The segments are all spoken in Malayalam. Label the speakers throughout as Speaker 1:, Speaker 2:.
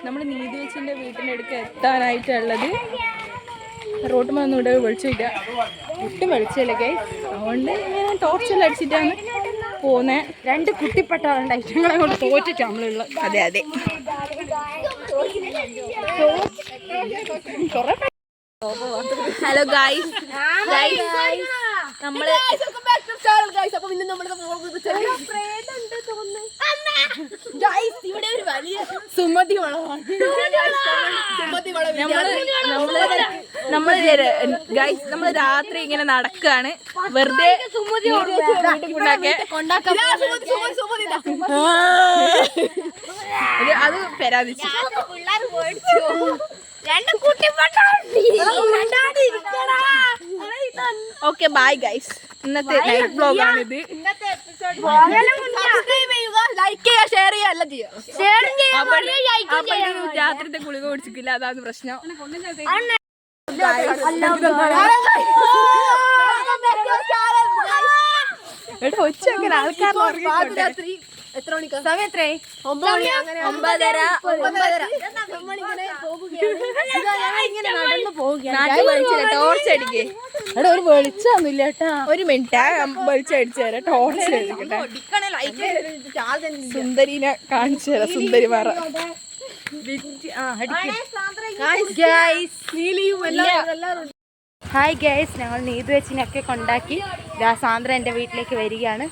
Speaker 1: നമ്മൾ നീതി വെച്ചിൻ്റെ വീട്ടിൻ്റെ അടുക്ക് എത്താനായിട്ടുള്ളത്. റോട്ടുമൊന്നും ഇവിടെ വെളിച്ചില്ല, ഒട്ടും വെളിച്ചില്ല ഗൈസ്. അതുകൊണ്ട് ഇങ്ങനെ ടോർച്ചെല്ലാം അടിച്ചിട്ടാണ് പോകുന്നത്.
Speaker 2: രണ്ട് കുട്ടിപ്പട്ടാളുണ്ടായിട്ട് ഞങ്ങളെ കൊണ്ട് തോറ്റിട്ട് നമ്മളുള്ളത്.
Speaker 1: അതെ അതെ. ഹലോ ഗൈസ്, നമ്മള് ഇവിടെ ഒരു വലിയ സുമതി വളവാണ്. നമ്മള് രാത്രി ഇങ്ങനെ നടക്കാണ് വെറുതെ. അത് പെരാതിച്ചു. Okay bye guys. ഇന്നത്തെ നൈറ്റ് വ്ലോഗ് ആണിത്. ലൈക്ക് ചെയ്യുക, ഷെയർ ചെയ്യുക, എല്ലാം ചെയ്യുക. രാത്രിത്തെ ഗുളിക കുടിച്ചിട്ടില്ല, അതാണ് പ്രശ്നം. എടാ ഒച്ചങ്ങനെ ആൾക്കാർ എത്ര മണിക്കാ സമയം? എത്രേ? 9:30. ടോർച്ച് അടിക്കേ. എടാ ഒരു വെളിച്ചൊന്നും ഇല്ല കേട്ടാ. ഒരു മിനിറ്റ് വെളിച്ചടിച്ചു തരാം. ടോർച്ച് അടിക്കട്ടെ. സുന്ദരിനെ കാണിച്ചു തരാം. സുന്ദരി മാറ.
Speaker 2: ഹായ് ഗൈസ്, ഞങ്ങൾ നീതു വെച്ചിനൊക്കെ കൊണ്ടാക്കി സാന്ദ്ര എൻ്റെ വീട്ടിലേക്ക് വരികയാണ്.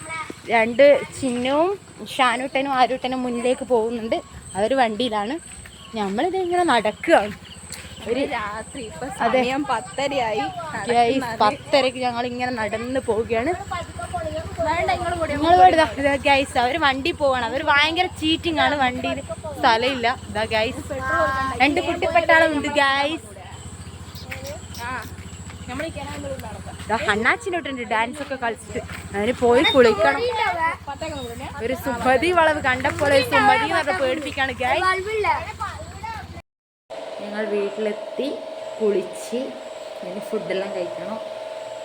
Speaker 2: രണ്ട് ചിന്നുവും ഷാനൂട്ടനും ആരൂട്ടനും മുന്നിലേക്ക് പോകുന്നുണ്ട്. അവർ വണ്ടിയിലാണ്. നമ്മളിത് ഇങ്ങനെ നടക്കുകയാണ്. ഒരു
Speaker 1: രാത്രി ഇപ്പൊ സമയം 10:30
Speaker 2: 10:30 ഞങ്ങൾ ഇങ്ങനെ നടന്ന് പോവുകയാണ്. ഗൈസ് അവർ വണ്ടി പോവാണ്. അവർ ഭയങ്കര ചീറ്റിംഗ് ആണ്. വണ്ടിയിൽ സ്ഥലമില്ല. ഇതാ ഗൈസ്, രണ്ട് കുട്ടിപ്പട്ടാളുണ്ട് ഗൈസ്. അണ്ണാച്ചിനോട്ടുണ്ട് ഡാൻസ് ഒക്കെ കളിച്ചിട്ട്. അതിന് പോയി കുളിക്കണം. ഒരു സുമതി വളവ് കണ്ടപ്പോൾ സുമതി എന്ന് പറഞ്ഞ പേടിപ്പിക്കാണ് ഗൈസ്. ഞങ്ങൾ വീട്ടിലെത്തി കുളിച്ച് ഇനി ഫുഡെല്ലാം കഴിക്കണം.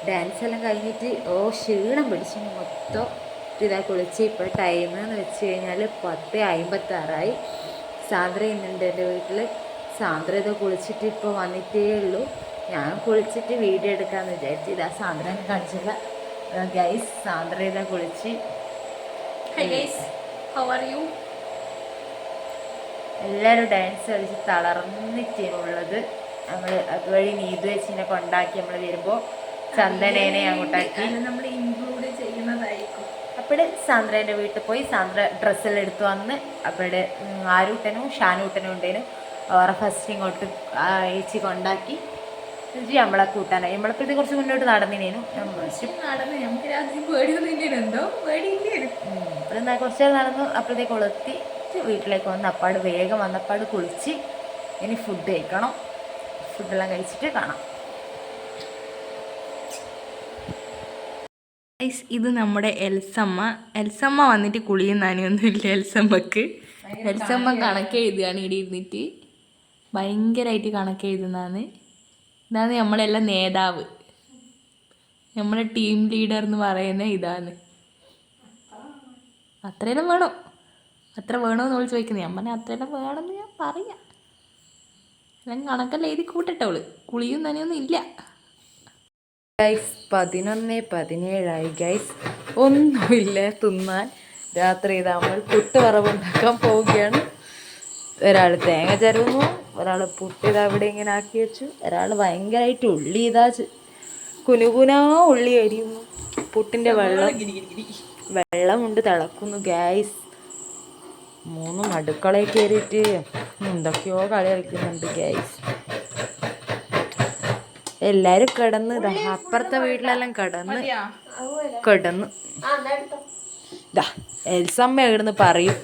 Speaker 2: ഡാൻസ് എല്ലാം കഴിഞ്ഞിട്ട് ക്ഷീണം പിടിച്ചു മൊത്തം. ഇതാ കുളിച്ച്. ഇപ്പോൾ ടൈം എന്ന് വെച്ച് കഴിഞ്ഞാൽ 10:56. സാന്ദ്ര ഇന്നുണ്ട് എൻ്റെ വീട്ടിൽ. സാന്ദ്ര ഇത് കുളിച്ചിട്ട് ഇപ്പോൾ വന്നിട്ടേ ഉള്ളൂ. ഞാൻ കുളിച്ചിട്ട് വീഡിയോ എടുക്കാമെന്ന് വിചാരിച്ചു. ഇതാ സാന്ദ്രനെ കാണിച്ചില്ല ഗൈസ്. സാന്ദ്ര ഇതാ കുളിച്ച്. എല്ലാവരും ഡാൻസ് കളിച്ച് തളർന്നിട്ടുള്ളത്. നമ്മൾ അതുവഴി നീതു വെച്ചിനെ കൊണ്ടാക്കി നമ്മൾ വരുമ്പോൾ ചന്ദനേനെ അങ്ങോട്ടാക്കി നമ്മൾ ഇൻക്ലൂഡ് ചെയ്യുന്നതായിരിക്കും. അപ്പോൾ സാന്ദ്രേൻ്റെ വീട്ടിൽ പോയി സാന്ദ്ര ഡ്രസ്സെല്ലാം എടുത്തു വന്ന് അവിടെ ആരൂട്ടനും ഷാനൂട്ടനും ഉണ്ടേനും അവരെ ഫസ്റ്റ് ഇങ്ങോട്ട് ഏച്ചി കൊണ്ടാക്കി നമ്മളെ കൂട്ടാനായി. നമ്മളിപ്പോഴത്തെ കുറച്ച് മുന്നോട്ട് നടന്നിനേനും.
Speaker 1: നടന്ന് നമുക്ക് രാത്രി പേടിയൊന്നുമില്ലല്ലോ.
Speaker 2: ഇപ്പോഴെന്താ കുറച്ച് നേരം നടന്നു. അപ്പോഴത്തേക്ക് കൊളുത്തി വീട്ടിലേക്ക് വന്ന് അപ്പാട് വേഗം വന്നപ്പാട് കുളിച്ച് ഇനി ഫുഡ് കഴിക്കണം. ഫുഡെല്ലാം കഴിച്ചിട്ട് കാണാം.
Speaker 1: ഇത് നമ്മുടെ എൽസമ്മ വന്നിട്ട് കുളിയും നനയൊന്നുമില്ല എൽസമ്മക്ക്. എൽസമ്മ കണക്ക് എഴുതുകയാണ് ഇവിടെ ഇരുന്നിട്ട്. ഭയങ്കരമായിട്ട് കണക്ക് എഴുതുന്നതാണ്. ഇതാണ് നമ്മളെല്ലാം നേതാവ്, നമ്മുടെ ടീം ലീഡർ എന്ന് പറയുന്നത് ഇതാണ്. അത്രയെല്ലാം വേണം. അത്ര വേണമെന്ന് വിളിച്ച് ചോദിക്കുന്നത്. ഞാൻ പറഞ്ഞാൽ അത്രയെല്ലാം വേണമെന്ന് ഞാൻ പറയാം. എല്ലാം കണക്കെല്ലാം എഴുതി കൂട്ടട്ടവള്. കുളിയും നനയൊന്നും ഇല്ല
Speaker 2: ഗൈസ്. 11:17 ഗൈസ്. ഒന്നുമില്ല തിന്നാൻ. രാത്രി നമ്മൾ പുട്ട് വറവുണ്ടാക്കാൻ പോവുകയാണ്. ഒരാൾ തേങ്ങ ചിരവുന്നു, ഒരാൾ പുട്ട് ഇതാ ഇവിടെ ഇങ്ങനെ ആക്കി വെച്ചു, ഒരാൾ ഭയങ്കരമായിട്ട് ഉള്ളി ഇതാ കുനുകുനാ ഉള്ളി അരിയുന്നു. പുട്ടിൻ്റെ വെള്ളമുണ്ട് തിളക്കുന്നു ഗൈസ്. മൂന്നും അടുക്കളയിൽ കയറിയിട്ട് എന്തൊക്കെയോ കളി കളിക്കുന്നുണ്ട് ഗൈസ്. എല്ലാരും കിടന്ന് അപ്പുറത്തെ വീട്ടിലെല്ലാം കിടന്ന് എൽസമ്മ ഇവിടുന്ന് പറയും.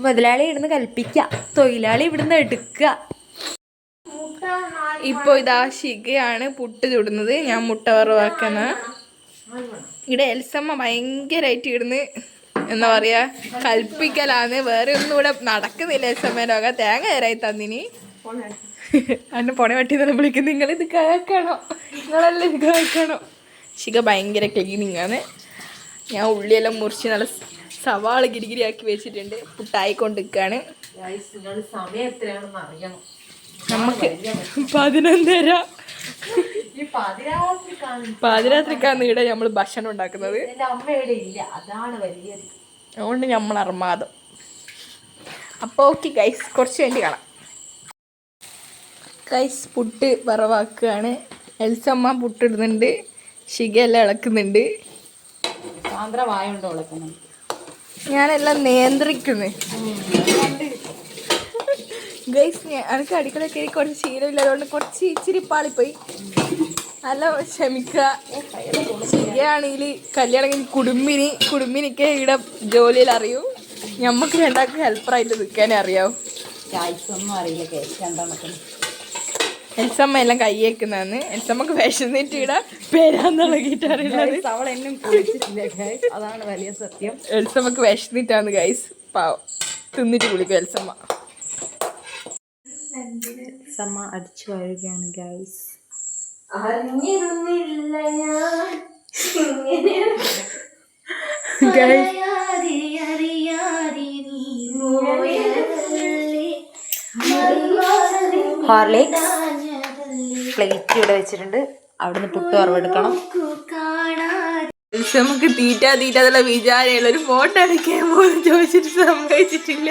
Speaker 2: മുതലാളി ഇവിടുന്ന് കൽപ്പിക്കുക, തൊഴിലാളി ഇവിടുന്ന് എടുക്കുക.
Speaker 1: ഇപ്പൊ ഇതാ ശിഖയാണ് പുട്ട് ചുടുന്നത്, ഞാൻ മുട്ട വറവാക്കുന്ന. ഇവിടെ എൽസമ്മ ഭയങ്കരമായിട്ട് ഇടുന്ന് എന്താ പറയാ കൽപ്പിക്കലാന്ന്. വേറെ ഒന്നും ഇവിടെ നടക്കുന്നില്ല. എൽസമ്മേനൊക്കെ തേങ്ങ തരായി തന്നിനി. അന്നെ പൊണി പറ്റിയെന്ന് വിളിക്കും. നിങ്ങളിത് കേൾക്കണം, നിങ്ങളെല്ലാം ഇത് കേൾക്കണം. ശിഖ ഭയങ്കര ക്ലീനിങ് ആണ്. ഞാൻ ഉള്ളിയെല്ലാം മുറിച്ച് നല്ല സവാള ഗിരിഗിരി ആക്കി വെച്ചിട്ടുണ്ട്. പുട്ടായിക്കൊണ്ടിരിക്കുകയാണ്.
Speaker 2: സമയം എത്രയാണെന്ന് അറിയണം.
Speaker 1: നമുക്ക് 11:30 പാതിരാത്രിക്കാണ് ഇവിടെ നമ്മൾ ഭക്ഷണം ഉണ്ടാക്കുന്നത്.
Speaker 2: അമ്മയുടെ ഇല്ല, അതാണ് വലിയത്.
Speaker 1: അതുകൊണ്ട് നമ്മൾ അർമാദം. അപ്പോൾ ഓക്കെ ഗൈസ്, കുറച്ച് വേണ്ടി കാണാം. ഗൈസ് പുട്ട് വറവാക്കുകയാണ്. എൽസമ്മ പുട്ടിടുന്നുണ്ട്, ഷിഗയെല്ലാം ഇളക്കുന്നുണ്ട്,
Speaker 2: സാന്ദ്ര വായുണ്ടോ ഇളക്കുന്നുണ്ട്.
Speaker 1: ഞാനെല്ലാം നിയന്ത്രിക്കുന്നു. ഗൈസ് എനിക്ക് അടുക്കള കയറി കുറച്ച് ശീലമില്ല, അതുകൊണ്ട് കുറച്ച് ഇച്ചിരി പാളിപ്പോയി. അല്ല ക്ഷമിക്കുക. ഷിഗയാണെങ്കിൽ കല്യാണം കഴിഞ്ഞ് കുടുംബിനിക്ക് ഇവിടെ ജോലിയിൽ അറിയൂ. ഞമ്മക്ക് രണ്ടാൾക്ക് ഹെൽപ്പറായിട്ട് നിൽക്കാനേ അറിയാവും.
Speaker 2: ഒന്നും അറിയില്ല കേസ് രണ്ടെണ്ണത്തിന്.
Speaker 1: എൽസമ്മ എല്ലാം കൈയേക്കുന്നതാണ്. എൽസമ്മക്ക് വിശന്നിട്ട് ഇവിടെ പേരാന്നിളകിയിട്ട് അറിയുന്നത്.
Speaker 2: അവൾ എന്നും കുളിച്ചിട്ടില്ല ഗൈസ്, അതാണ് വലിയ സത്യം.
Speaker 1: എൽസമ്മക്ക് വിശന്നിട്ടാണ് ഗൈസ്. പാവം തിന്നിട്ട് കുളിക്കും എൽസമ്മ.
Speaker 2: സമ്മ അടിച്ചു വരികയാണ് ഗൈസ്.
Speaker 3: അറിഞ്ഞിരുന്നില്ല ഞാൻ
Speaker 2: ഹോർലിക്സ് പ്ലേറ്റ് ഇവിടെ വെച്ചിട്ടുണ്ട്. അവിടുന്ന് പുട്ട് വറവെടുക്കണം.
Speaker 1: എൽസമ്മക്ക് തീറ്റ എന്നുള്ള വിചാരമുള്ള ഒരു ഫോട്ടോ എടുക്കാൻ പോലും ചോദിച്ചിട്ട് സമ്മതിച്ചിട്ടില്ല.